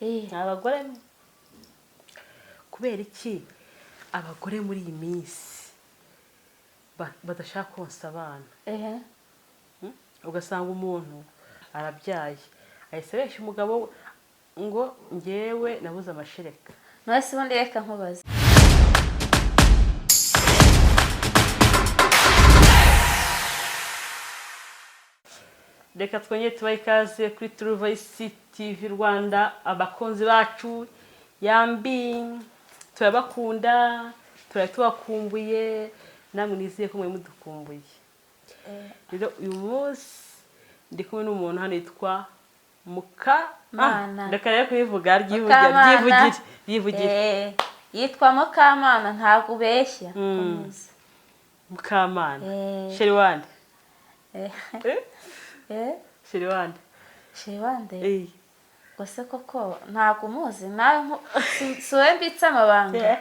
Abagore kubera iki abagore muri iyi minsi badashaka konsa abana ugasanga umuntu arabyaye ayiseresha umugabo ngo ngewe nabuze amashereka nose ubundi reka nkubaze reka twongere tubahe ikaze kuri True Voice TV Rwanda abakunzi bacu yambi turabakunda tubakumbuye namwe nizeye ko mwe mudukumbuye rero uyu munsi ndi kumwe n'umuntu hano yitwa Mukamana reka rero kubivuga ryivugire yitwa Mukamana ntago ubeshya Mukamana sheri wande sheri wande Gose koko ntago umuzi nawe suwe mbitse amabanga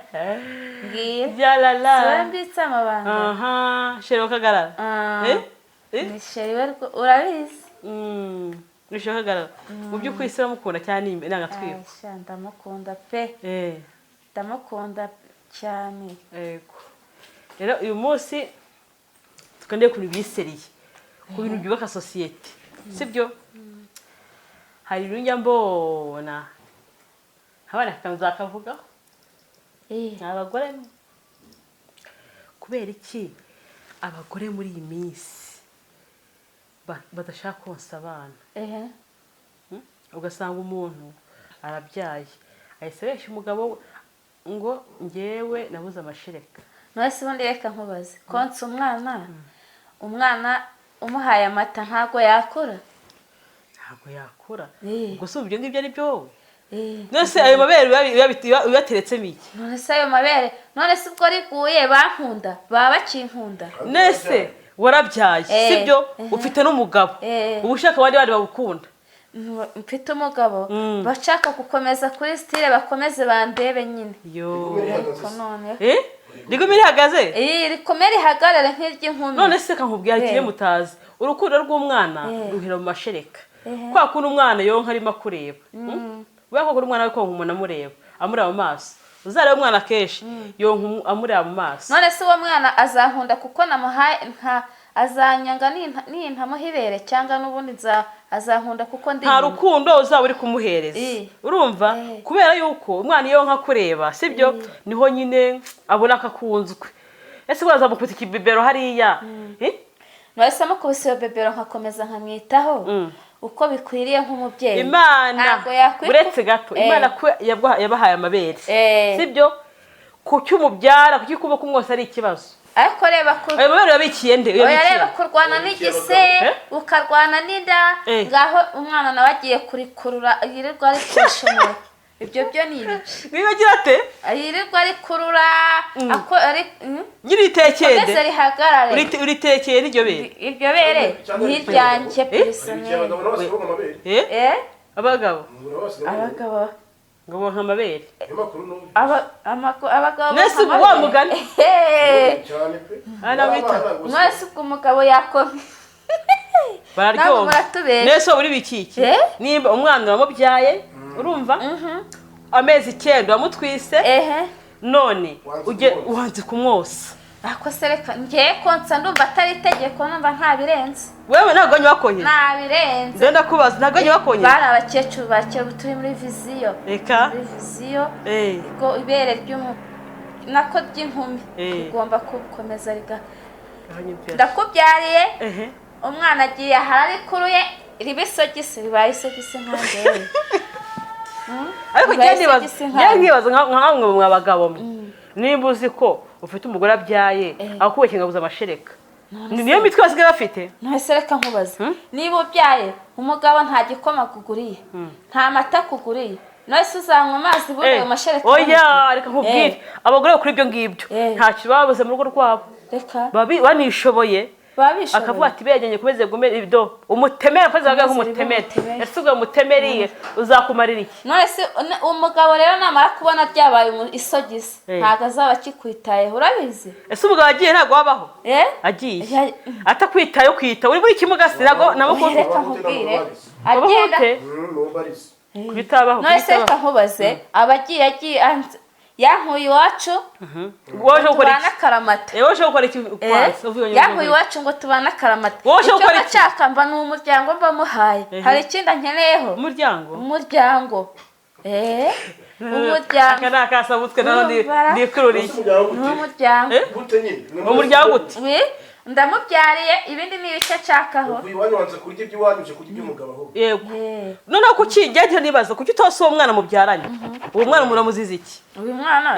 suwe mbitse amabanga sheri wakagarara ni sheri we urabizi Nishaka kagarara mu by'ukuri se mukunda cyane nanga twiba ndamukunda pe ndamukunda cyane yego rero uyu munsi tukandeye kuri biseriye ku bintu byubaka societe sibyo hari runya mbona habana kanzakavuga abagore kubera iki abagore muri iyi minsi badashaka konsa abana ugasanga umuntu arabyaye ayiseresha umugabo ngo ngewe nabuze amashereka nose ubundi reka nkubaze konsa umwana umuhaye amata ntago yakura gusa ibyo ngibyo ari byo wowe nose ayo mabere uyateretsemo iki none se ayo mabere none se ubwo riguye bankunda baba bakinkunda nese warabyaye sibyo ufite n'umugabo ubushaka abandi bari babukunda mfite umugabo bashaka gukomeza kuri style bakomeze bandebe nyine ariko none rigomere ihagaze rikomere ihagarare nk'iry'inkumi none se kankubwira ikiye mutazi urukundo rw'umwana ruhera mu mashereka kwa kuntu umwana yonka arimo kureba ubako kuri umwana we ko umuntu amureba amureba mu maso uzareba umwana keshi yonka amureba mu maso none se uwo mwana azankunda kuko namuhaye azanyanga nintamuhibere cyangwa n'ubundi azankunda kuko ndi nta rukundo uzaba uri kumuhereza urumva kubera yuko umwana yonka kureba sibyo niho nyine abona akakunzwe ese waza mukubita ikibibero hariya nose mukubise iyo bebero nkakomeza nkamwitaho uko bikwiriye nk'umubyeyi Imana uretse gato Imana ko yabahaye amabere sibyo ku cyumubyara kuki kuba kumwose ari ikibazo ariko reba ko ayo mabere yabikiye nde yareba kurwana n'igise ukarwana n'inda ngaho umwana nawe agiye kurikurura yirirwa ari kwishimira ibyo byo ni ibiki bibagira ate yirirwa ari kurura ako ari nyiritekeye nde rihagarare uritekeye n'iryo bere iryo bere niryanjye personnel abagabo ngo bonka amabere abagabo nese wa mugani cyane pe ana wita mwese umugabo yakomye bararyoha nese uri bikiki nimba umwana wamubyaye urumva amezi 9 wamutwise none uje uhanze kumwosa ako sereka ngiye konsa ndumva atari itegeko numva nta birenze wewe ntago nyakonye nta birenze ndenda kubaza ntago nyakonye bari abakecuru bakeye turi muri viziyo reka muri viziyo ko ibere ry'umu nako ry'inkumi ugomba kukomeza riga ndakubyariye umwana agiye ahari kuruye ribisogisi ribaye isogisi nkande ariko ngibaza nkamwe mu abagabo nimba uzi ko ufite umugore abyaye akubeshye ngabuza amashereka niyo mitwe basigaye bafite nose reka nkubaze niba ubyaye umugabo nta gikoma kuguriye nta mata kuguriye nose uzanywa amazi buri mu mashereka oya reka nkubwire abagore kuri ibyo ngibyo nta kibabuze mu rugo rwabo reka banishoboye akavuga ati begenye kubeze gumera ibyo umutemera faze bagaho umutemera ese umutemeriye uzakumarira iki none se umugabo rero namara kubona byabaye isogisi ntago azaba kikwitaye urabizi ese umugabo agiye ntago wabaho agiye atakwitaye kwita uri muri kimugasirago nabo reka nkubwire agenda kubitabaho none se reka nkubaze abagiye yankuye iwacu woje gukora tubana akaramata woje gukora iki kwanza yankuye iwacu ngo tubana akaramata woje gukora iki cyakamba ni umuryango mba muhaye hari ikindi nkeneyeho umuryango umuryango akana akasabutwe none ndikururiye umuryango gute ndamubyariye ibindi ni ibice cakaho uyu wanze kurya iby'iwanyu uje kurya iby'umugabo aho yego none kuki njye nibaza kuki utose uwo mwana mubyaranye uwo mwana muramuziza iki uyu mwana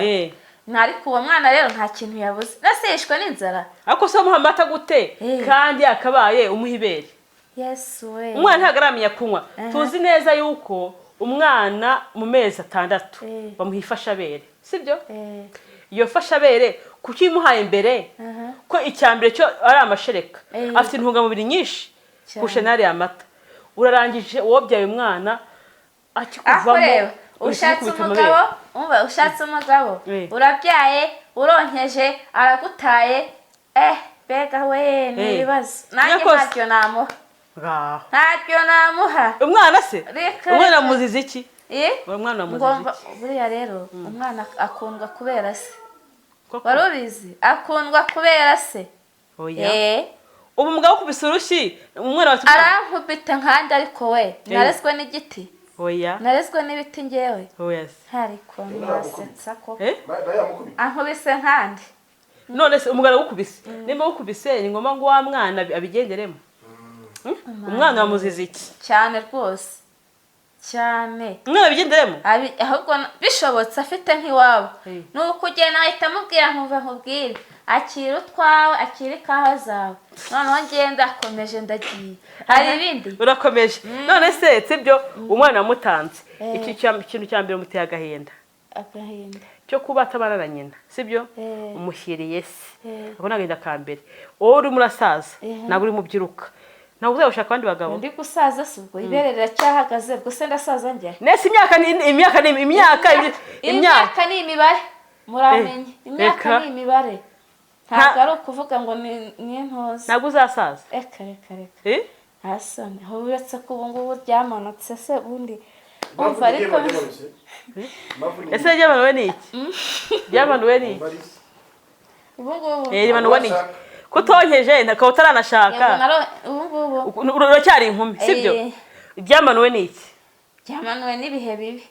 ariko uwo mwana rero nta kintu yabuze naseshwe n'inzara ariko se muha amata gute kandi akabaye umuhibere yesu we umwana ntagaramiye kunywa tuzi neza yuko umwana mu mezi 6 bamuha ifashabere sibyo iyo fashabere kuki imuhaye imbere ko icyambere cyo ari amashereka afite intungamubiri nyinshi kushenari amata urarangije wobyaye umwana akikuvamo ushatse umugabo urabyaye uronkeje aragutaye bega we nibibazo nanjye ntacyo namuha umwana se umwana muzizi iki umwana muzizi iki buriya rero umwana akundwa kubera se warubizi akundwa kubera se ubu mugabo kubisa urushyi umwana wacu arankubita nkandi ariko we narezwe n'igiti oya narezwe n'ibiti ngewe oya ariko nasetsa ko ankubise nkandi none se umugabo gukubise nimba gukubise ni ngoma ngo wa mwana abigenderemo umwana wamuzize iki cyane rwose cyane umwana abigenderemo ahubwo bishobotse afite nk'iwabo nuko ugenda ahita amubwira nkubwire akira utwawe akira ikawa zawe noneho ngenda akomeje ndagiye hari ibindi urakomeje none se sibyo umwana wamutanze iki kintu cya mbere muteye agahinda cyo kuba atabana na nyina sibyo umushyiriye se abona agahinda ka mbere wowe uri murasaza ntabwo uri mubyiruka ntabwo uzashaka abandi bagabo ndi gusaza se ubwo ibere riracyahagaze gusa ndasaza njye nese imyaka ni imibare muramenye imyaka ni imibare ntabwo ari ukuvuga ngo ni intozi ntabwo uzasaza reka ntasone aho uretse ko ubu ngubu ryamanutse se ubundi umva ariko ese ryamanuwe ni iki ryamanuwe ni iki ubu ngubu ryamanuwe ni iki kutonkeje ntakaba utaranashaka uracyari inkumi sibyo ryamanuwe ni iki ryamanuwe n'ibihe bibi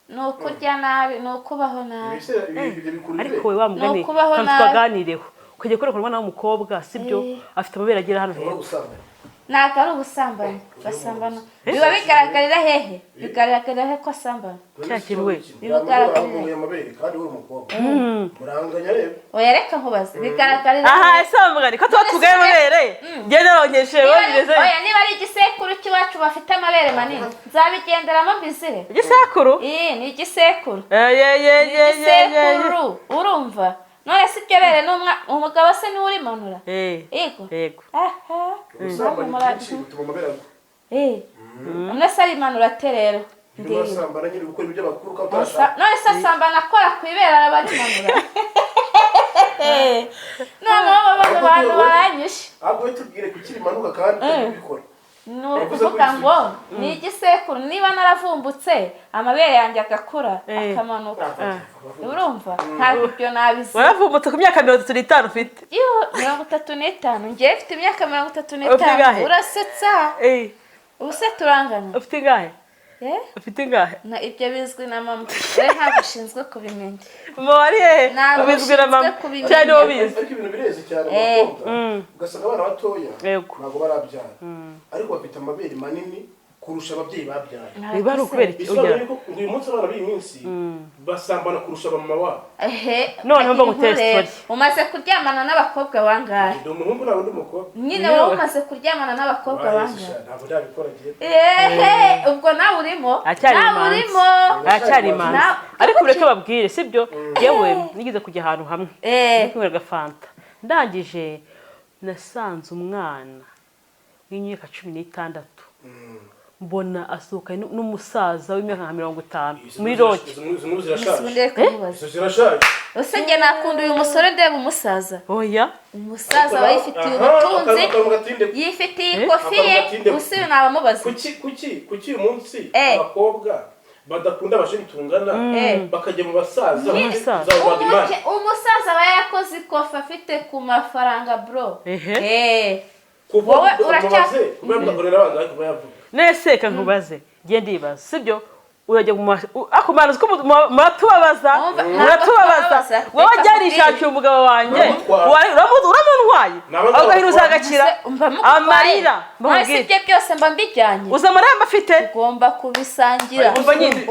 ni ukurya nabi ni ukubaho nabi ariko we wamugane kandi twaganireho ukajya kureka umwana w'umukobwa sibyo afite amabere agira hano hepfo ntabwo ari ubusambanyi basambana biba bigaragarira hehe bigaragarira he ko asambana cyakiriwe bigaragarira amabere kandi uri umukobwa muranganya rero oya reka nkubaze bigaragarira ese bamugane ko tuba tugaye amabere ngende ronkeshe wabireze oya niba ari igisekuru cy'iwacu bafite amabere manini nzabigenderamo mbizire igisekuru ni igisekuru igisekuru urumva none si ibyo bere umugabo se niwe urimanura yego none se arimanura ate rero none se asambana akora ku ibere araba arimanura noneho bano bantu baranyishe ni ukuvuga ngo ni igisekuru niba naravumbutse amabere yanjye agakura akamanuka urumva ntabwo ibyo nabizi waravumbutse ku myaka 35 ufite 35 ngiye mfite imyaka 35 urasetsa ubuse turangana ufite ingahe ufite ingahe na ibyo bizwi na mama we ntabwo ushinzwe kubimenya mama wari ubizwi na mama cyane ubizi ariko ibintu bireze cyane abakobwa ugasanga abana batoya ntabwo barabyara ariko bafite amabere manini kurusha ababyeyi babyara biba ari ukubera iki uyu munsi abana b'iyi minsi basambana kurusha mama wabo noneho mba gutestori umaze kuryamana n'abakobwa bangahe ndi umuhungu nawe ndi umukobwa nyine wowe umaze kuryamana n'abakobwa bangahe ntabwo ndabikora giye ubwo nawe urimo acyari imanzi ariko ureke babwire sibyo yewe nigeze kujya ahantu hamwe kwinywera agafanta ndangije nasanze umwana w'imyaka 16 mbona asohoka n'umusaza w'imyaka 50 muri roke usenge nakunda uyu musore ndeba umusaza oya umusaza bayifitiye ubutunzi yifitiye ikofi ye usibe nabamubaza kuki uyu munsi abakobwa badakunda abasheri tungana bakajya mu basaza umusaza aba yakoze ikofa afite ku mafaranga bro wowe uracyaze bakorera abangahe kuba yavuga nese kankubaze giye ndibaza sibyo urajya mu akumanuza ko muratubabaza wowe ryarishakiye umugabo wanjye uramuntwaye agahiruza agakira amarira mwese ibyo byose mba mbijyanye uza amarembo afite ugomba kubisangira umva nyine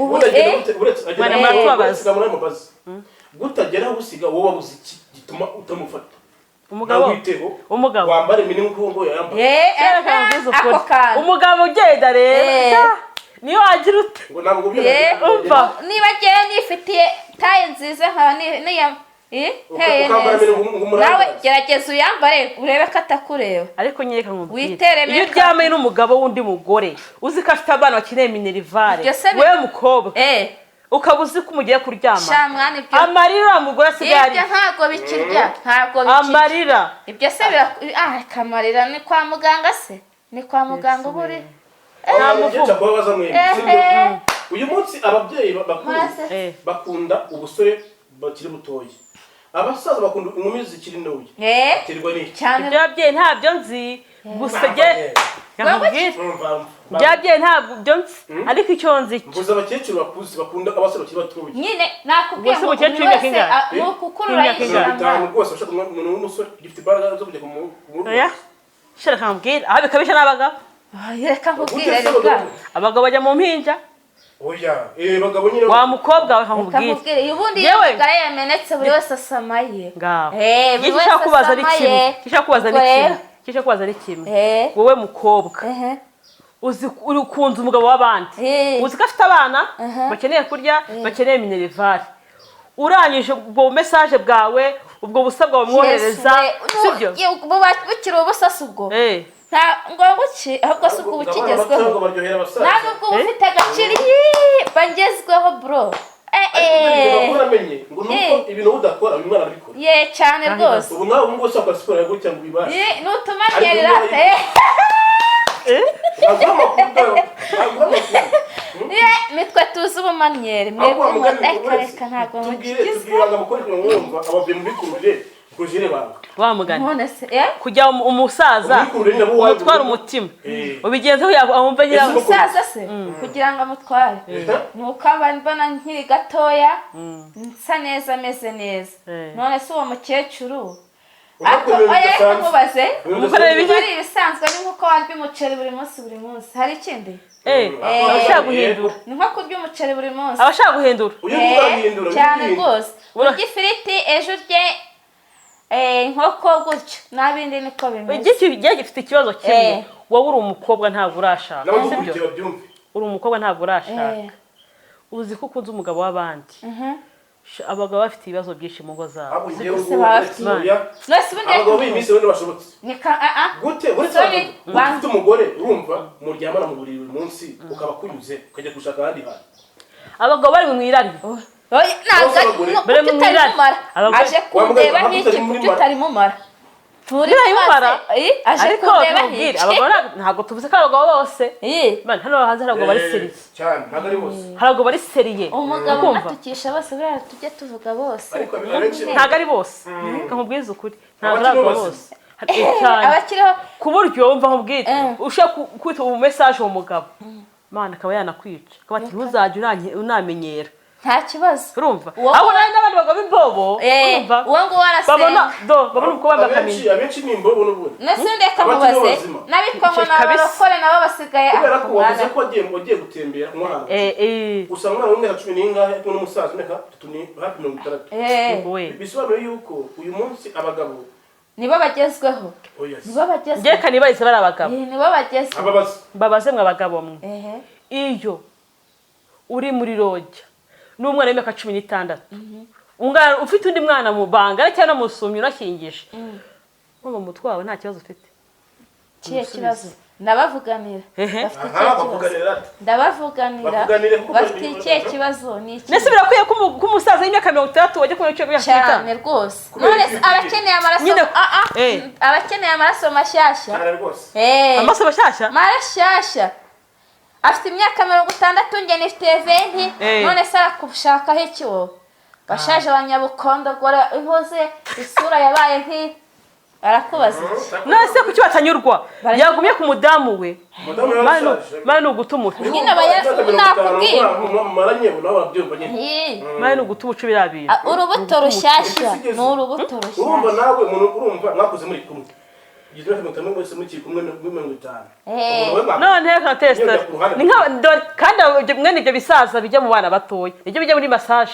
muratubabaza gutagera aho usiga wowe wabuze iki gituma utamufata umugabo wambare minini ngo yambara umugabo ugenda rero niyo wagira ute umva niba agiye nifitiye taye nziza nkaba niya heye nawe gerageza uyambare urebe ko atakureba ariko nyereka nkubwire iyo uryamye n'umugabo w'undi mugore uzi ko afite abana bakeneye minerivare wewe mukobwa ukaba uzi ko umugiye kuryama amarira umugore asigaye ibyo ntabwo bikirya amarira ibyo se kamarira ni kwa muganga se ni kwa muganga uburi uyu munsi ababyeyi bakunda ubusore bakiri butoya abasaza bakunda inkumi zikiri ntoya aterwa n'iki ibyo ababyeyi ntabyo nzi gusa byabyeyi ntabyo nzi ariko icyo nzi mvuze abakecuru bakuze bakunda abasore bakiri batoya nyine nakubwiye ngo umukecuru w'imyaka ingahe nukukurura y'ijana rwose ushaka umuntu w'umusore gifite imbaraga zo kujya ku oya shira kambwira aho bikabisha n'abagabo reka nkubwire reka abagabo bajya mu mpinja oya bagabo nyine wa mukobwa we nkubwire ubundi yegara yamenetse buri wese asamaye buri wese asamaye kisha kubaza ari kimwe wowe mukobwa uzi ukunze umugabo w'abandi uzi ko afite abana bakeneye kurya bakeneye minerivare uranyije ubwo message bwawe ubwo busabwa bamwohereza sibyo bukiri ubusasa ubwo nta ngombwa ki ahubwo se ubwo bukigezweho ntabwo ubwo bufite agaciro bagezweho bro uramenye ngo nuko ibintu udakora uyu mwana arabikora cyane rwose ubu nawe ngo ushaka siporo yago cyangwa ubibashe nutumanyerera nitwe tuzi ubumanyere mwebwe reka ntabwo wamugana kujya umusaza umutwara umutima ubigenzeho yawumva nyiraho umusaza se kugira ngo amutware nuko mbona nkiri gatoya nsa neza ameze neza none se uwo mukecuru reka nkubaze ari ibisanzwe ni nkuko warya umuceri buri munsi hari ikindi abashaka guhindura ni nko kurya umuceri buri munsi abashaka guhindura cyane rwose urya ifiriti ejo urye inkoko gutyo n'abindi niko bimeze igihe gifite ikibazo kimwe wowe uri umukobwa ntabwo urashaka uri umukobwa ntabwo urashaka uzi ko ukunze umugabo w'abandi abagabo bafite ibibazo byinshi mu ngo zabo abagabo b'iminsi bane bashobotse gute ufite umugore urumva muryamana mu buriri buri munsi ukaba kunyuze ukajya gushaka ahandi hantu abagabo bari mu irari aje kundeba nk'iki kubyo utarimo mara aje kundeba nk'iki ntabwo tuvuze ko abagabo bose hano hanze hari abagabo bari seriye hari abagabo bari seriye umugabo atukisha bose buriya tujye tuvuga bose ntabwo ari bose nkubwiza ukuri ntabwo ari abagabo bose abakiriho ku buryo wumva nkubwire ushaka kwita ubu message uwo mugabo mana akaba yanakwica akaba ati ntuzajye unamenyera nta kibazo urumva aho n'abandi bagabo b'imbobo urumva uwo ngo warasenga babona uko bambakamenya abenshi ni imbobo n'ubundi nasinde kamubaze nabitwa ngo n'abarokore nabo basigaye kubera ko wavuze ko wagiye gutembera umwana usanga umwana w'imyaka 10 n'ingahe n'umusaza imyaka 60 bisobanuye yuko uyu munsi abagabo nibo bagezweho ngiye kanibarize bari abagabo nibo bagezweho babaze mwe abagabo mwe iyo uri muri roja n'umwana w'imyaka 16 ungana ufite undi mwana mu banga cyangwa musumye urashyingije mu mutwe wawe nta kibazo ufite kiye kibazo ndabavuganira ndabavuganira bafite ikihe kibazo ni iki nese birakwiye ko umusaza w'imyaka 30 wajya kumenya cyo cyane rwose none abakeneye amaraso abakeneye amaraso mashyashya amaraso mashyashya afite imyaka 60 nge nifite 20 none se akushakaho iki wowe bashaje abanyabukondo gore inkoze isura yabaye nki arakubaza nase kuki batanyurwa yagumye ku mudamu we mano ugutuma nyine nakubwiye mano ugutuma ucu birabira urubuto rushyashya n'urubuto rushyashya urumva nawe urumva mwakoze muri kumwe Gizwe mutame mwese muri kumwe no none ka testa ni kandi mwene ibyo bisaza bijya mu bana batoya ibyo bijya muri massage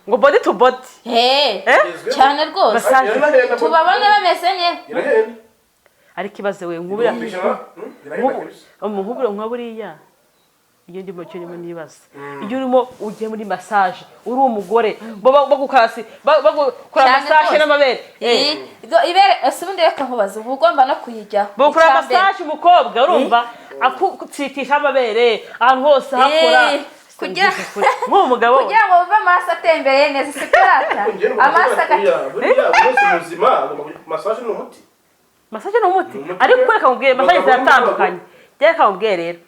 ngo body to body cyane rwose tubabone bameze neza ari kibaze we nkubira umuhubiro nkaburiya iyo ndimo cyane nibaza iyo urimo ugiye muri massage uri umugore bagukasi bagukora massage n'amabere ibere asubundi reka nkubaza ugomba no kuyijya bakora massage umukobwa urumva akutsitisha amabere ahantu hose hakora kugira umugabo kugira ngo uve amaso atembereye neza sikarata amaso muzima massage n'umuti ariko kureka mubwiye massage ziratandukanye reka mubwiye rero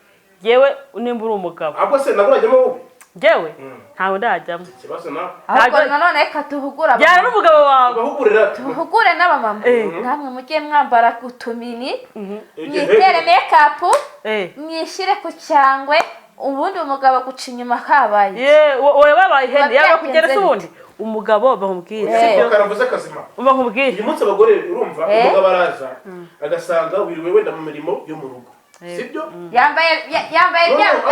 yewe nimba uri umugabo ahubwo se nagurajemo wowe jewe ntawe ndajyamo kibazo nawe ahubwo nanone reka tuhugura byara n'umugabo wawe tuhugure n'abamama namwe mugiye mwambara utumini mwitere make-up mwishire ku cyangwe ubundi umugabo guca inyuma kabaye wowe babaye ihene yaba kugera se ubundi umugabo bamubwira sibyo karavuze kazima bamubwira uyu munsi abagore urumva umugabo araza agasanga wiriwe wenda mu mirimo yo mu rugo sibyo yambaye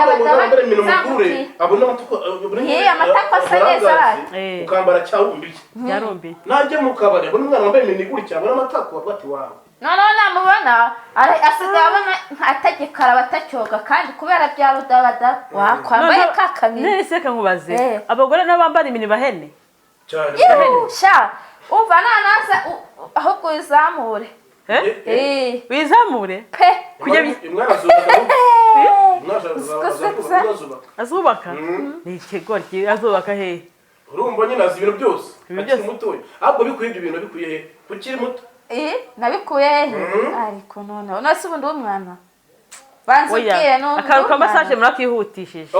abagore minimo mukure abona amatako asa neza ukambara cyarumbiye yarumbiye najye mu kabari abona umwana wambaye miniguri cyangwa amatako abati wawe none namubona asigaye abona atagikara batacyoga kandi kubera bya rudabada wakwambaye kakamini nese kankubaze abagore n'abambara imini bahene cyane sha umva nanaza ahubwo izamure wizamure pe kujya azubaka ni ikigoryi azubaka he urumva nyine azi ibintu byose akiri mutoya ahubwo bikuye ibyo bintu bikuye he ukiri muto nabikuye he ariko none nase ubundi w'umwana banze ubwire n'undi akantu ka massage murakihutishije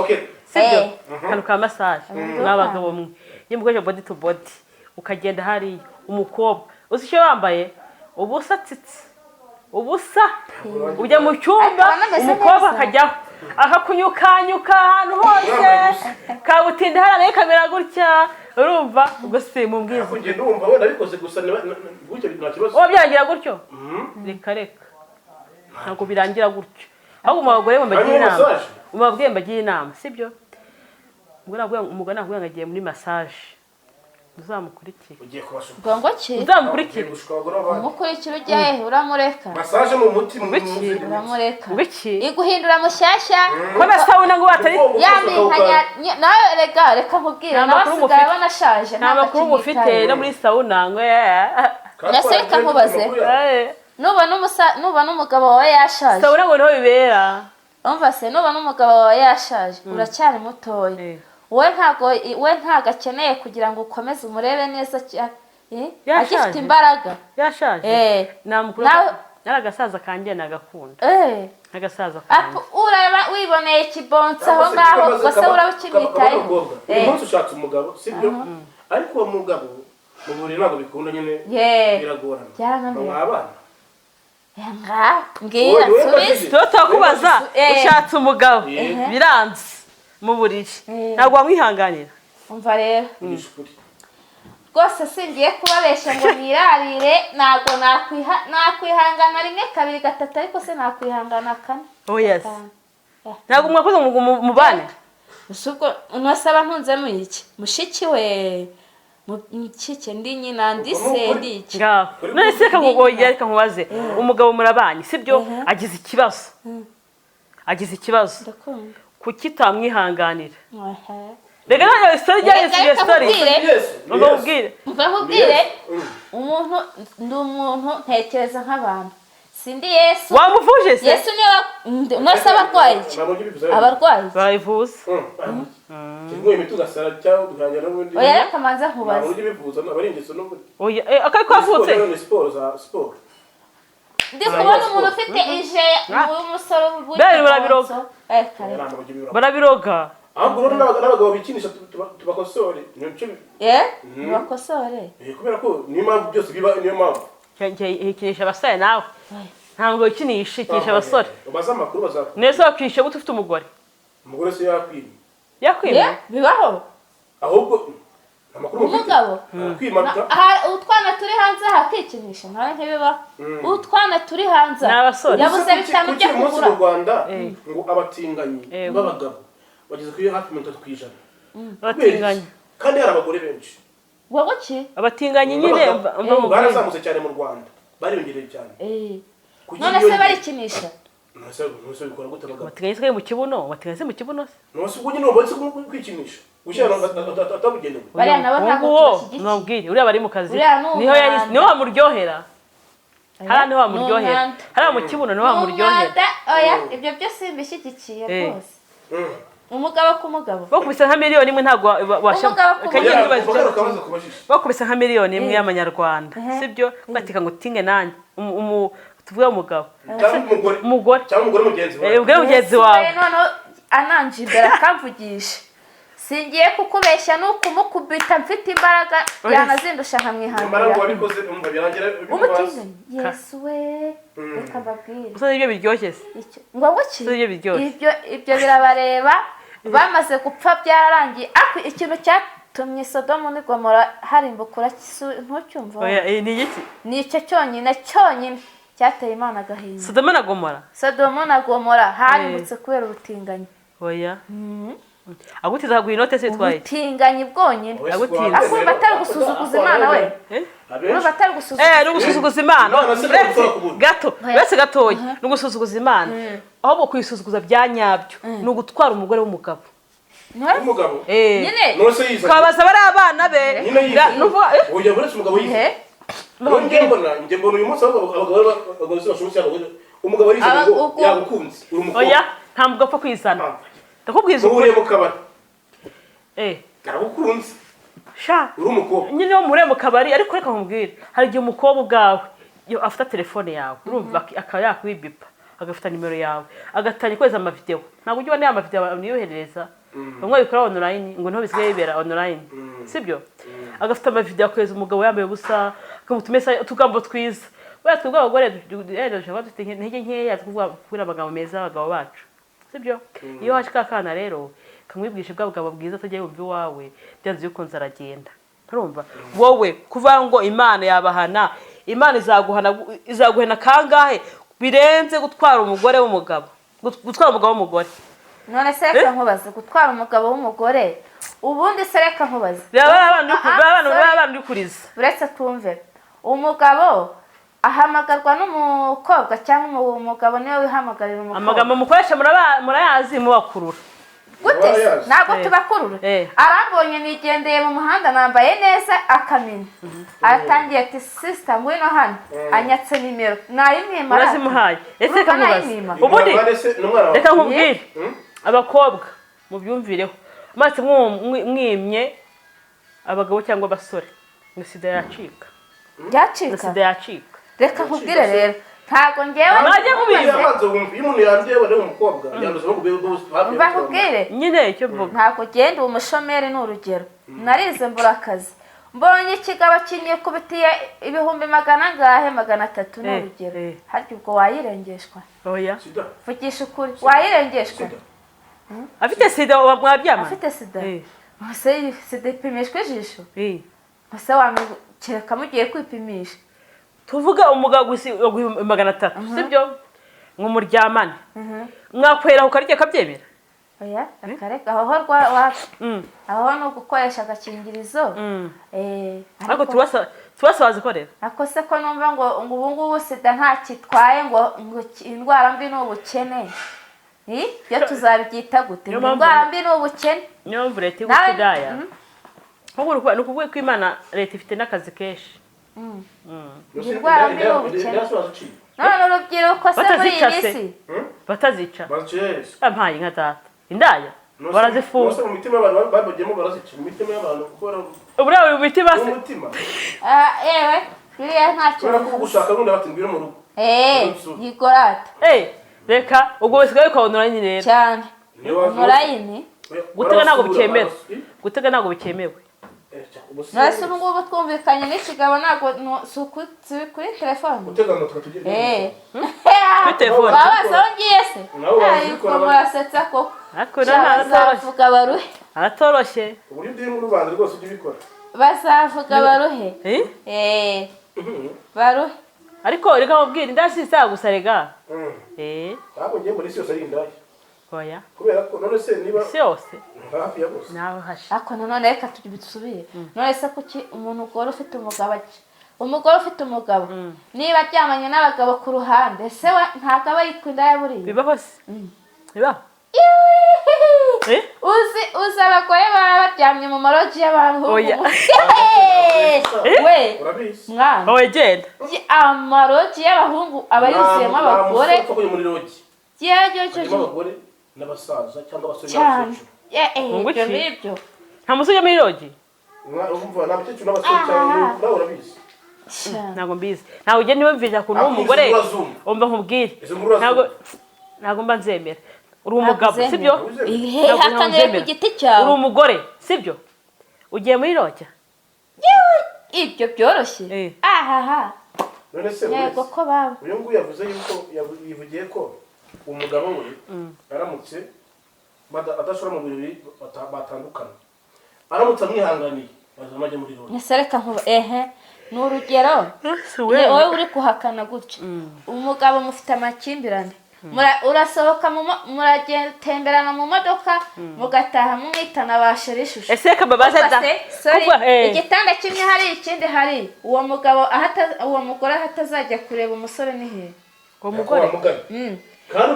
sibyo akantu ka massage mwabagabo mwe iyo mukoresha body to body ukagenda hariya umukobwa uzi icyo wambaye ubusa tsitsi ubusa ujya mu cyumba umukobwa akajyaho akakunyukanyuka ahantu hose kabutinda haranaye kamera gutya urumva ubwo se mumbwiza kugenda urumva wenda bikoze gusa gutyo nta kibazo byarangira gutyo reka ntabwo birangira gutyo ahubwo umugore mbagiye inama sibyo umugore navuga ngo agiye muri massage uzamukurikira ugiye kubashuka gongo ki uzamukurikira umukurikira ujyahe uramureka massage mu muti uramureka ngwiki iguhindura mushyashya ko na sauna ngo batari yambinkanya nawe reka nkubwire nawe asigaye banashaje nta makuru mufite no muri sauna ngo naseka nkubaze nuba n'umugabo wawe yashaje sauna ngo niho bibera umva se nuba n'umugabo wawe yashaje uracyari mutoya we ntago akeneye kugira ngo ukomeze umurebe neza agifite imbaraga yashaje n'agasaza kanjye nagakunda n'agasaza kanjye uraba wiboneye ikibonsa aho ngaho gusa uraba ukimwitayeho uyu munsi ushatse umugabo sibyo ariko uwo mugabo mu buriri ntabwo bikunda nyine biragorana mwabana mbwira subize tutakubaza ushatse umugabo biranze mu buriri ntabwo wamwihanganira umva rero rwose singiye kubabeshya ngo nirarire ntabwo nakwihangana 1 2 3 ariko se nakwihangana 4 ntabwo mwakoze mu bane ubwo unasaba ntunzemo iki mushiki we mukike ndi nyina ndise ndiki none se kangogoye reka nkubaze umugabo murabanye sibyo agize ikibazo ndakunda kuki tamwihanganira rega nayo story ya story mvahubwire umuntu ndi umuntu ntekereza nk'abantu sindi Yesu wamuvuje se Yesu niwe nasaba abarwayi bayivuza kimwe imitugasara cyangwa guhanya n'ubundi oya kamanza nkubaza uburyo bivuza abaringeso n'ubundi oya akari kwavutse sport ndi kubona umuntu ufite ije w'umusore barabiroga barabiroga ahubwo rero n'abagabo bikinisha tubakosore bakosore kubera ko niyo mpamvu byose biba niyo mpamvu ikinisha abasore nawe ntabwo ikinisha abasore ubaza amakuru bazakora neza wakinisha gute ufite umugore se yakwimye bibaho ahubwo amakuru umugabo kwimanuka utwana turi hanze hakikinisha nawe ntibibaho utwana turi hanze n'abasore yabuze bitanu byo kugura mu Rwanda ngo abatinganyi b'abagabo bageze kuri hafi 30%. abatinganyi kandi hari abagore benshi wowe ki abatinganyi nyine barazamutse cyane mu Rwanda bariyongereye cyane none se barikinisha nose bikora gute abagabo abatinganyi se mu kibuno se nose ubwo nyine ubatse kwikinisha ushyira atabugenewe bariya nabo ntabwo nabwire uriya bari mu kazi niho wamuryohera hariya niho wamuryohera hariya mu kibuno niho wamuryohera oya ibyo byose mbishyigikiye rwose umugabo ku mugabo bakubise nka miliyoni imwe ntabwo bakubise nka miliyoni imwe y'amanyarwanda sibyo batika ngo utinge nanjye tuvuge umugabo umugore cyangwa umugore mugenzi wawe none ananje imbere akamvugisha singiye kukubeshya nukumukubita mfite imbaraga yanazindusha nkamwihangira umutinganyi yesu we reka mbabwire gusa nibyo biryoshye ngo ibyo birabareba bamaze gupfa byararangiye ikintu cyatumye Sodomu ni Gomora harimbukura ntucyumva ni icyo cyonyine cyateye Imana agahinda Sodomu na Gomora harimbutse kubera ubutinganyi oya agutiza haguye inote se twaye ubutinganyi bwonyine akumva atari gusuzuguza Imana we urumva atari gusuzuguza Imana uretse gatoya ni gusuzuguza Imana ahubwo kuyisuzuguza bya nyabyo ni ugutwara umugore w'umugabo nyine twabaza bari abana be oya buretse umugabo yize njye mbona uyu munsi abagabo bashobora umugabo yize ngo yagukunze uri umukobwa oya nta mugabo apfa kwizana ndakubwiza ukuri mu kabari nagukunze uri umukobwa nyine wo mure mu kabari ariko reka nkubwire hari igihe umukobwa ubwawe afata telefone yawe urumva akaba yakwibipa agafata nimero yawe agatangira kweza amavideo ntabwo ujya ubona amavideo niyoherereza bamwe bikora online ngo nto bisigaye bibera online sibyo agafata amavideo akweza umugabo yambaye ubusa akamutumesa utugambo twiza twebwe abagore dushaka dufite intege nkeya kuvuga amagambo meza abagabo bacu sibyo iyo waje kakana rero kamwibwishe bwabo bwiza atajya yumva iwawe byanze yukunze aragenda urumva wowe kuva ngo Imana yabahana Imana izaguhana kangahe birenze gutwara umugore w'umugabo gutwara umugabo w'umugore none se reka nkubaze gutwara umugabo w'umugore ubundi se reka nkubaze abana ndikuriza uretse twumve umugabo ahamagarwa n'umukobwa cyangwa umugabo niwe wihamagarira umukobwa amagambo mukoresha murayazi mubakurura gute ntabwo tubakurura arambonye nigendeye mu muhanda nambaye neza akamenya aratangiye ati sister ngwino hano anyatse nimero nayimwima urazimuhaye ese kamubaze ubundi reka nkubwire abakobwa mubyumvireho maze mwimye abagabo cyangwa abasore ngo sida yacika reka nkubwire rero ntago ngewe najya kubiza umuntu yandiye bari umukobwa yanduza no bakubwire nyine icyo mvuga ntago genda umushomeri n'urugero narize mbura akazi mbonye ikigabo kinyikubitiye 200,000 n'urugero harya ubwo wayirengeshwa oya vugisha ukuri wayirengeshwa afite sida mwabyama afite sida ese sida ipimishwa ijisho ese wamukeka mugiye kwipimisha tuvuga umugabo gusi 300 sibyo nk'umuryamane mwakwera ukarya kabyemera oya akareka aho aho no gukoresha agakingirizo ariko tubasabaze korera ako se ko numva ngo ubu ngubu sida nta kitwaye ngo indwara mbi n'ubukene byo tuzabyita gute indwara mbi n'ubukene niyo mvu leta igutugaya nk'uko nukuvuga ko Imana leta ifite n'akazi kenshi indwara mbi n'ubukene none urubyiruko se muri iyi minsi batazica ampaye nka data indaya barazifunga mu mitima y'abantu babagiyemo barazica mu mitima y'abantu gukora ubura mu mitima se umutima yewe biriya ntacyo gushaka n'undi batindwira mu rugo yigorata reka ubwo bisigaye kwa online rero cyane online gutega ntabwo bikemewe gutega ntabwo bikemewe nase ngubu twumvikanye n'ikigabo ntabwo kuri telefone gutega amatwi tugiye kuri telefone babasongiye se ariko murasetsa ko bazavuga baruhe aratoroshye uburyo ndi mu Rwanda rwose ujye ubikora bazavuga baruhe baruhe ariko reka mubwire indasi gusa rega ntabwo ngiye muri yose ari indaya oya kubera ko none se niba yose hafi ya bose nawe hashe ako none reka tubisubire none se kuki umuntu ugora ufite umugabo ufite umugabo niba aryamanye n'abagabo ku ruhande se we ntabwo aba yitwa indaya buriya bibaho se bibaho uzi abagore baba baryamye mu marogi y'abantu we mwana genda amarogi y'abahungu aba yuzuyemo abagore abagore n'abasaza cyangwa abasore n'abakecuru n'ibyo nta musore muri rogi umva n'abakecuru n'abasore cyangwa nawe urabizi ntabwo mbizi ntabwo ugenda nibumvisha ukuntu w'umugore umva nkubwire ntabwo mba nzemera uri umugabo sibyo hakaneye ku giti cyawe uri umugore sibyo ugiye muri rogi ibyo byoroshye none se yego ko baba uyu nguyu yavuze yuko yivugiye ko umugabo we aramutse adashobora mu birori batandukana aramutse amwihanganiye bazamajya muri rogi nsereka nkuba ni urugero wowe uri kuhakana gutya umugabo mufite amakimbirane urasohoka muratemberana mu modoka mugataha mwitana basherishushe ese kababaza da igitanda kimwe hari ikindi hari uwo mugabo uwo mugore atazajya kureba umusore ni he uwo mugore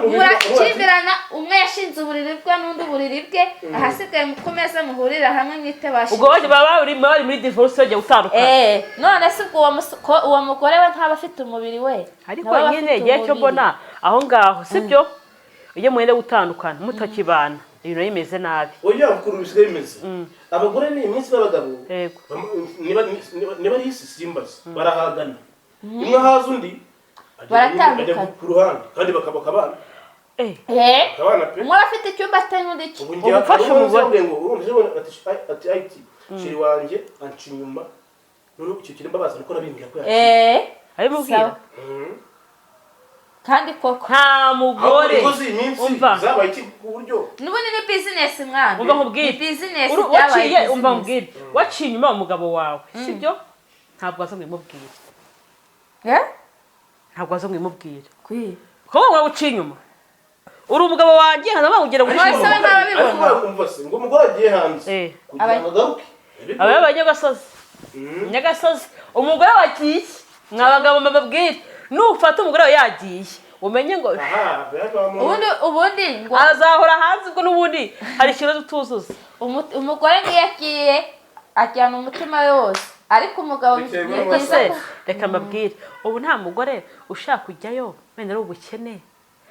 murakimbirana umwe yashinze uburiri bwe n'undi uburiri bwe ahasigaye ku meza muhurira hamwe mwite bashinze ubwo bari muri divorce bagiye gutandukana none se uwo mugore we ntaba afite umubiri we ariko nyine igihe cyo mbona aho ngaho sibyo iyo mwende gutandukana mutakibana ibintu bimeze nabi oya ukuru bisigaye bimeze abagore ni iminsi n'abagabo niba ari isi simbaza barahagana umwe haza undi baratandukana ku ruhande kandi bakabana umwe afite icyumba atari n'undi cyo ubufasha umugore ngo urundi ati ayiti shiri wanjye anca inyuma none icyo kiremba baza nuko nabimbwira ko abimubwira kandi koko nta mugore umva zabaye iki ku buryo n'ubundi ni business mwana umva nkubwire business byabaye umva nkubwire waciye inyuma umugabo wawe sibyo ntabwo aza mwimubwira ntabwo aza mwimubwira ko wowe uciye inyuma uri umugabo wanjye hano bawugira ngo mwese ntababibona umva se ngo umugore agiye hanze kugira ngo agaruke aba abanyagasozi umugore wagiye mwabagabo mbabwire nufata umugore we yagiye umenye ngo ubundi ngo azahora hanze ubwo n'ubundi hari ikibazo tuzuza umugore niyo yagiye ajyana umutima we wose ariko umugabo reka mbabwire ubu nta mugore ushaka kujyayo wenda ari ubukene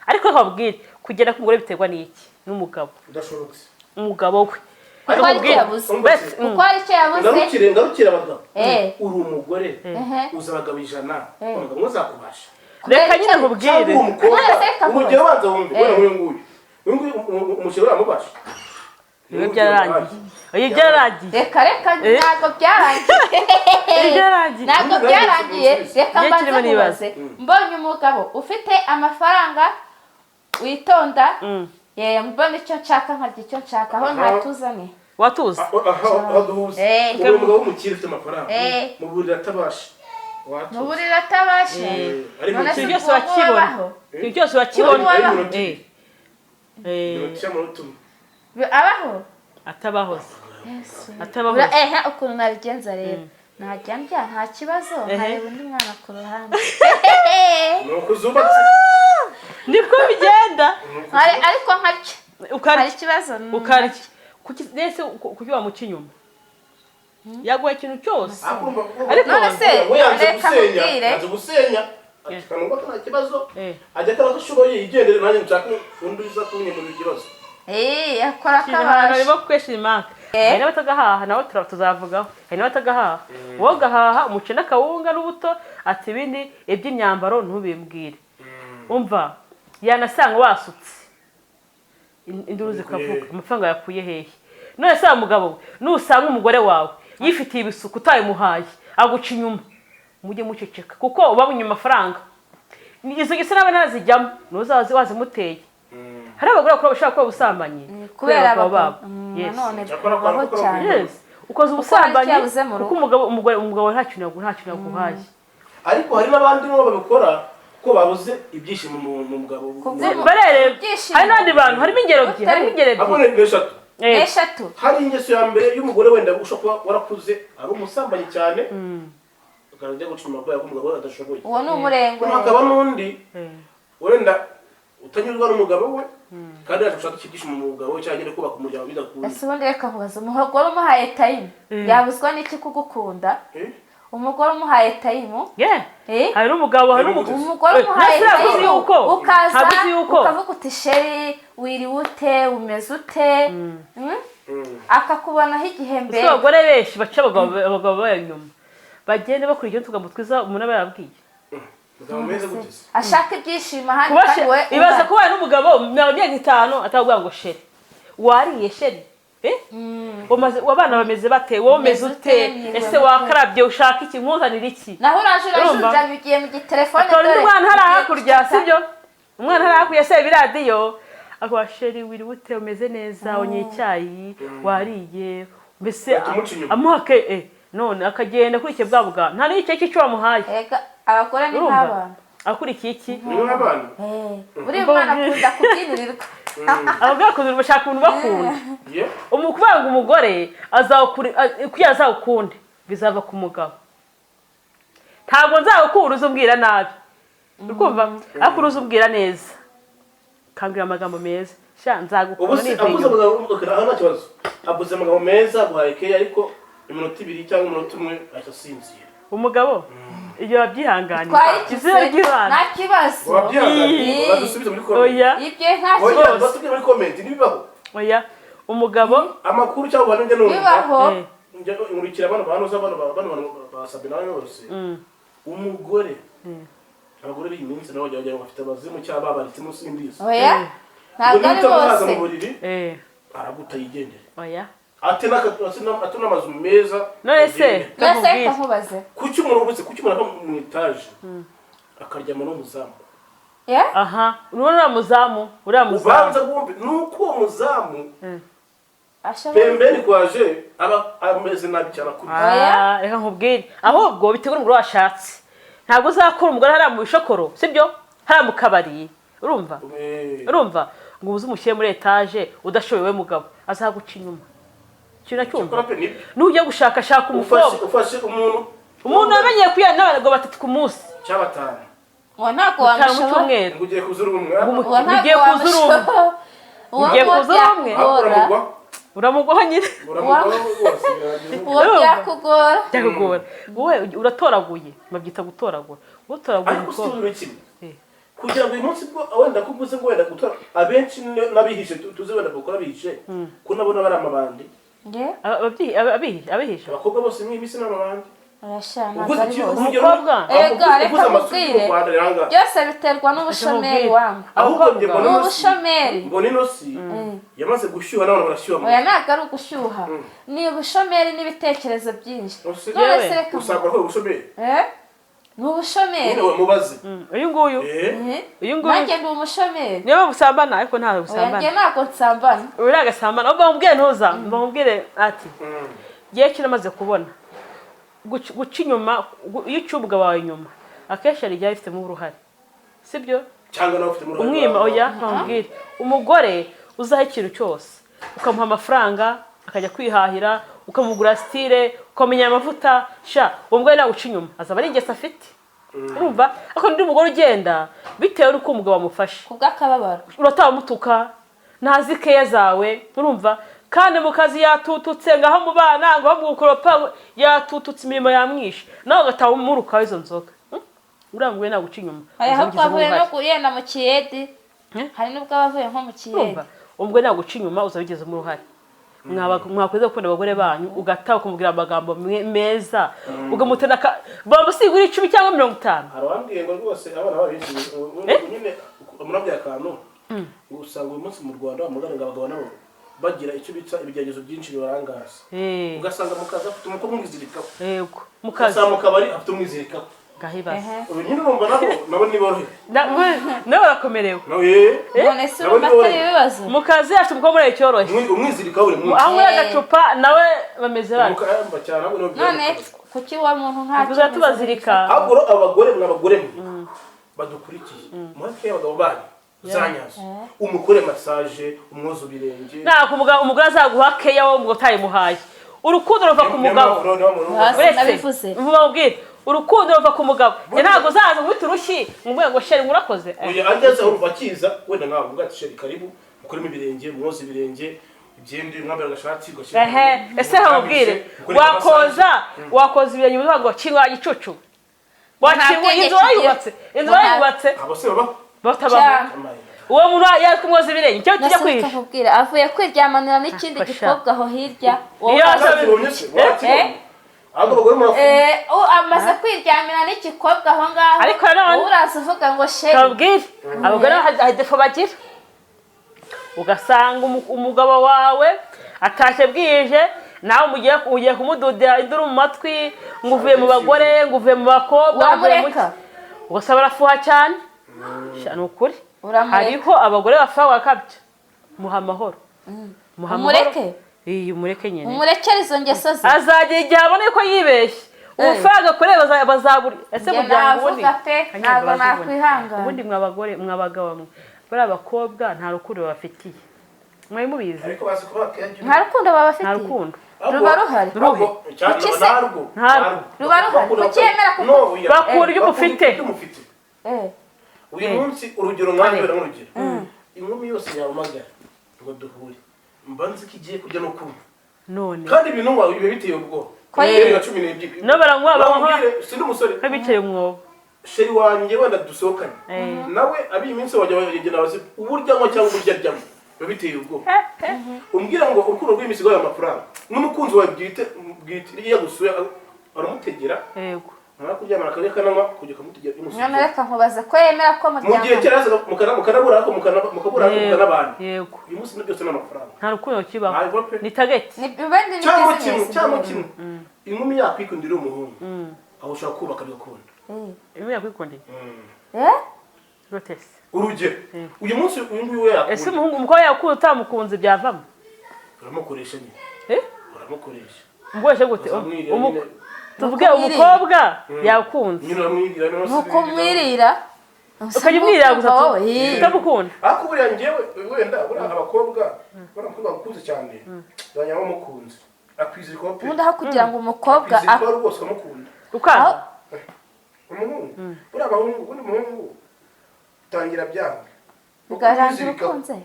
ariko nkababwire kugera ku mugore biterwa n'iki n'umugabo udashobotse umugabo we kuko ari icyo yabuze ngarukira abagabo uri umugore uzi abagabo 100 abagabo muzakubasha reka nyine nkubwire umugero banza wumve uyu nguyu umushyira uramubasha niwe byararangiye reka ntabwo byarangiye ntabwo byarangiye reka mbanze mubaze mbonye umugabo ufite amafaranga witonda mbona icyo nshaka nkarya icyo nshaka aho ntatuzane watuza uwo mugabo w'umukire ufite amafaranga mu buriri atabasha mu buriri atabasha ikintu cyose wakibona ikintu cyose wakibona abaho atabaho ukuntu nabigenza rero najya ndya nta kibazo nkareba undi mwana ku ruhande nibwo bigenda ariko nkarya hari ikibazo ukarya kuki wamuca inyuma yaguha ikintu cyose ariko none se reka mubwire gusenya akanumva ko nta kibazo ajya akaba ashoboye yigendere nanjye nshaka undi uza kunyemura ikibazo akora akabasha barimo kwesha imaka hari n'abatagahaha nabo tuzavugaho hari n'abatagahaha wowe ugahaha umuceri n'akawunga n'ubuto ati ibindi iby'imyambaro ntubimbwire umva yanasanga wasutse induru zikavuga amafaranga yakuye hehe none se mugabo nusanga umugore wawe yifitiye ibisuku utayimuhaye aguca inyuma mujye muceceka kuko ubabunye amafaranga izo gisa n'aba nazijyamo nuzazi wazimuteye hari abagore bakora bashaka kuba ubusambanyi kubera abagabo babo none baho cyane ukoze ubusambanyi kuko umugabo nta kintu yaguhaye ariko hari n'abandi nabo babikora ko babuze ibyishimo mu mugabo barere hari n'abandi bantu harimo ingero ebyiri eshatu hari ingeso ya mbere y'umugore wenda ushobora kuba warakuze ari umusambanyi cyane akajya guca umugabo y'umugabo adashoboye uwo ni umurengwe hakaba n'undi wenda utanyurwa n'umugabo we kandi yaje gushaka ibyishimo mu mugabo we cyangwa kubaka umuryango bidakunze ese ubundi reka kubaza umugore umuhaye tayimu yabuzwa n'iki kugukunda umugore umuhaye tayimu hari n'umugabo hari umugore umuhaye tayimu ukaza ukavuga uti sheri wiriwe ute umeze ute akakubonaho igihe mbere abagore benshi baca abagabo bayanyuma bagenda bakurikira utugambo twiza umuntu aba yabwiye ashaka ibyishimo ahandi kandi we ibaza ko wari n'umugabo mirongo myaka 5 atavuga ngo sheri wariye sheri abana bameze bate wowe umeze ute ese wakarabye ushaka iki nkuzanira iki naho uraje bigiye mu gitelefone dore umwana hari hakurya sibyo umwana hari hakurya se biradiyo akwa sheri wiri ute umeze neza onye icyayi wariye mbese amuhake none akagenda kuri cyo bwabuga nta n'icyo cyo wamuhaye abagore ni nk'abana akurikiye iki ni nk'abana buri mwana akunda kubyinirirwa abagabo kugira bashaka umuntu bakunda umukubanga umugore azawukunde bizava ku mugabo ntabwo nzawukura uzumbwira nabi ukumva ariko uzumbwira neza kambwira amagambo meza sha nzagukunda nibyo abuze amagambo meza guhaye ke ariko iminota 2 cyangwa umunota 1 asasinzira umugabo iyo babyihanganiye izina ry'Imana nta kibazo wabyihanganiye badusubize muri comment oya ibyo nta kibazo batubwire muri comment nibibaho oya umugabo amakuru cyangwa bantu njye bibaho nkurikira abantu basabye nawe bose umugore abagore b'iminsi nabo bajya bafite abazimu cyangwa babaritse munsi y'imbizo oya ntabwo ari bose araguta yigendera oya ate n'amazu meza none se nkubaze kuki umuntu ava mu etaje akaryama n'umuzamu aha uriya muzamu ubanza bumve nuko uwo muzamu pembeni kwaje aba ameze nabi cyane kuri reka nkubwire ahubwo bitegura umugore washatse ntabwo uzakura umugore hariya mu bishokoro sibyo hariya mu kabari urumva ngo ubuze umushyire muri etaje udashoboye we mugabo azaguca inyuma kira cyumva nujya gushaka umukobwa ufashe umuntu yamenyeye kuya n'abagabo 3 ku munsi cy'abatanu ntabwo wamushobora ngo ugiye kuzura umwe ugiye kuzura umwe uramugwaho nyine uwo byakugora wowe uratoraguye babyita gutoragura umukobwa kugira ngo uyu munsi wenda kuguze ngo wenda gutora abenshi nabihishe tuzi wenda bakora bihishe ko nabona bari amabandi abihisha abakobwa bose mw'imisi n'amabandi umukobwa reka mubwire byose biterwa n'ubushomeri wangu n'ubushomeri ngo nino si yamaze gushyuha n'abantu barashyuha oya ntabwo ari ugushyuha ni ubushomeri n'ibitekerezo byinshi none se reka usanga ko ubushomeri ni ubushomeri mubaze uyu nguyu nanjye ndi umushomeri niba busambana ariko ntawe busambana oya ntabwo nsambana uri agasambana ubwo mubwire ntuza mbamubwire ati giye kiramaze kubona guca inyuma iyo ucubwa wawe inyuma akenshi hari igihe ifitemo uruhare sibyo cyangwa nawe ufite uruhare umwima oya mbamubwire umugore uzaha ikintu cyose ukamuha amafaranga akajya kwihahira ukamugura style ukamenya amavuta sha umugore naguca inyuma azaba ari ingeso afite urumva ako ndi umugore ugenda bitewe n'uko umugabo amufashe kubw'akababaro uratamutuka ntazi keya zawe urumva kandi mu kazi yatututse ngaho mu bana ngo bamukoropa yatututse imirimo yamwishe nawe ugataha umuruka izo nzoga urambuye naguca inyuma ahubwo avuye no kuyenda mu kiyedi hari nubwo abavuye nko mu kiyedi umugore naguca inyuma uzabigeze mu ruhare mwakoze gukunda abagore banyu ugataha ukamubwira amagambo meza ugamutera bamusigura 10 cyangwa 50. Arabambwiye ngo rwose abana babinshi nyine murabya akantu usanga uyu munsi mu Rwanda amuganga abagabo nabo bagira icyo bitsa ibigeragezo byinshi bibarangaza. Ugasanga mukaza afite umukobwa umwizirikaho. Yego. Mukaza mukabari afite umwizirikaho. Gahibaza. Ubu nyine numva nabo niborohe. Nawe rakomerewe. None se batari ibibazo. Mukazi afite umukobwa muri cyoroshye. Umwizirikaho uri munsi. Aho agacupa nawe bameze bati. Mukayamba cyane abo none kuki wa muntu nta cyo tubazirika. Agoro abagore mwabagore badukurikiye. Mwake abagabo banyu. Zanyazo umukore massage umwozo birenge umugore azaguha keya wo mugotaye muhaye urukundo ruva ku mugabo nabivuze mubabwire urukundo ruva ku mugabo ntago zaza guhita urushi ngumwe ngo sheri murakoze uyu ageze aho bakiza wenda nawe ubwa sheri karibu mukoremo ibirenge umwozo birenge ibyende mwambara agashati gashira ese hamubwire wakoza ibirenge ngo kinwa gicucu wakinwa inzu yubatse abose baba bataba uwo muntu yakumwoza ibirenge cyo kijya kwisha nakubwira avuye kwiryamanira n'ikindi gikobwa aho hirya amaze kwiryamira n'ikikobwa aho ngaho ariko none uraza uvuga ngo sheri kabwire abagore hadefo bagira ugasanga umugabo wawe atashye bwije nawe ugiye kumududira induru mu matwi ngo uvuye mu bagore ngo uvuye mu bakobwa ugasaba arafuha cyane ni ukuri hariho abagore bafa wakabya muha amahoro umureke umureke nyine umurekere izo ngeso ze azagira igihe abone ko yibeshye ubufaranga kure bazabura ese muryango ubundi ntabwo nakwihangana ubundi mwabagore mwabagabo bari abakobwa nta rukundo babafitiye mwari mubizi nta rukundo babafitiye nta rukundo ruba ruhari ruba ruhari ukiyemera kuko bakura ibyo mufite uyu munsi urugero mwabera nk'urugero inkumi yose yamagara ngo duhure mbanze ko igiye kujya no kumva none kandi ibintu ngo bibe biteye ubwoba ko yeri 12 no baranywa sindi umusore kabicaye umwobo sheri wanjye wenda dusohokanye nawe abi iminsi wajya bagena base uburya ngo cyangwa uburya ryamo bibe biteye ubwoba umbwira ngo urukundo rw'imisigo y'amafaranga n'umukunzi wawe bwite iya gusuya aramutegera yego kuryamana akanya kananywa kujya kamutegera imusubiza none reka nkubaze ko yemera ko mu gihe cyaraza mukanabura ako mukabura ako mukanabana yego uyu munsi byose n'amafaranga nta rukundo kibaho ni target ni bindi cyangwa kimwe inkumi yakwikundira umuhungu aho ushaka kubaka bigakunda inkumi yakwikundira rotese urugero uyu munsi uyu nguyu we yakunda ese umuhungu umukobwa yakunda utamukunze byavamo uramukoresha nyine uramukoresha umubeshe gute tuvuge umukobwa yakunze nuko mwirira ukajya umwirira gusa utamukunda ariko buriya njyewe wenda buriya abakobwa bakunze cyane banyama bamukunze akwizira ko pe ubundi aho kugira ngo umukobwa akwizira rwose kamukunda ukanda umuhungu buriya abahungu ubundi umuhungu utangira byanga ugarangira ukunze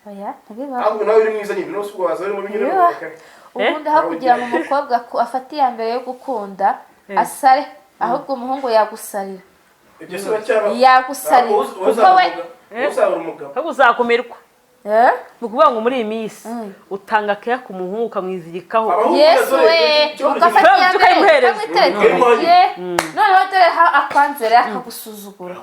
oya ntibibaho ahubwo nawe uri mwiza nyine n'uko waza urimo binyura ubundi aho kugira ngo umukobwa afate iya mbere yo gukunda asare ahubwo umuhungu yagusarira yagusarira kuko we uzakumirwa ni ukuvuga ngo muri iyi minsi utanga keya ku muhungu ukamwizirikaho yesu we ugafata iya mbere ukamwitereka noneho dore akwanze rero akagusuzugura